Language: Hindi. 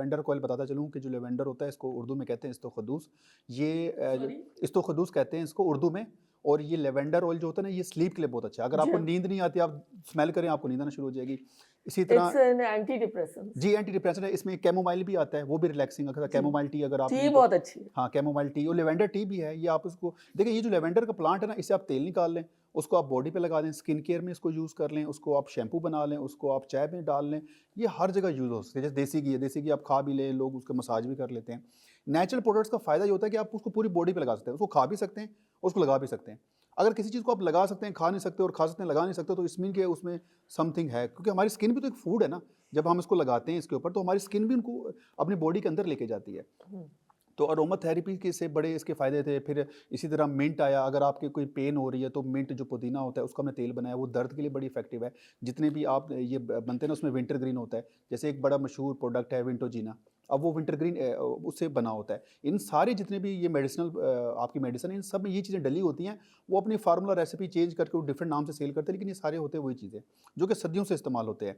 लेवेंडर को बताता चलूँ कि जो लेवेंडर होता है इसको उर्दू में कहते हैं इस्तोखदूस। ये सॉरी। इस्तोखदूस कहते हैं इसको उर्दू में। और ये लेवेंडर ऑयल जो होता है ना, ये स्लीप के लिए बहुत अच्छा है। अगर आपको जी, नींद नहीं आती, आप स्मेल करें, आपको नींद आना शुरू हो जाएगी। इसी इट्स तरह एन एंटी डिप्रेसेंट। जी, एंटी डिप्रेसेंट है, इसमें कैमोमाइल भी आता है, वो भी रिलैक्सिंग अगर जी, कैमोमाइल टी अगर आप टी लें तो। बहुत अच्छी है। हाँ, कैमोमाइल टी और लेवेंडर टी भी है, ये आप उसको देखिए, ये जो लेवेंडर का प्लांट है ना, इससे आप तेल निकाल लें, उसको आप बॉडी पे लगा दें, स्किन केयर में इसको यूज़ कर लें, उसको आप शैम्पू बना लें, उसको आप चाय में डाल लें, ये हर जगह यूज़ हो सकती है। जैसे देसी घी है, देसी घी आप खा भी लें, लोग उसका मसाज भी कर लेते हैं। नेचुरल प्रोडक्ट्स का फ़ायदा ये होता है कि आप उसको पूरी बॉडी पे लगा सकते हैं, उसको खा भी सकते हैं, उसको लगा भी सकते हैं। अगर किसी चीज़ को आप लगा सकते हैं, खा नहीं सकते, और खा सकते हैं, लगा नहीं सकते, तो इट्स मीन कि उसमें समथिंग है, क्योंकि हमारी स्किन भी तो एक फूड है ना। जब हम इसको लगाते हैं इसके ऊपर, तो हमारी स्किन भी उनको अपनी बॉडी के अंदर लेके जाती है। हुँ, तो अरोमा थेरेपी के से बड़े इसके फ़ायदे थे। फिर इसी तरह मिंट आया, अगर आपके कोई पेन हो रही है तो मिंट जो पुदीना होता है उसका हमने तेल बनाया, वो दर्द के लिए बड़ी इफ़ेक्टिव है। जितने भी आप ये बनते हैं ना, उसमें विंटर ग्रीन होता है। जैसे एक बड़ा मशहूर प्रोडक्ट है विंटोजीना, अब वो विंटर ग्रीन उससे बना होता है। इन सारे जितने भी ये मेडिसिनल आपकी मेडिसिन है, इन सब में ये चीज़ें डली होती हैं। वो अपनी फार्मूला रेसिपी चेंज करके वो डिफरेंट नाम से सेल करते हैं, लेकिन ये सारे होते हैं वही चीज़ें, जो कि सदियों से इस्तेमाल होते हैं।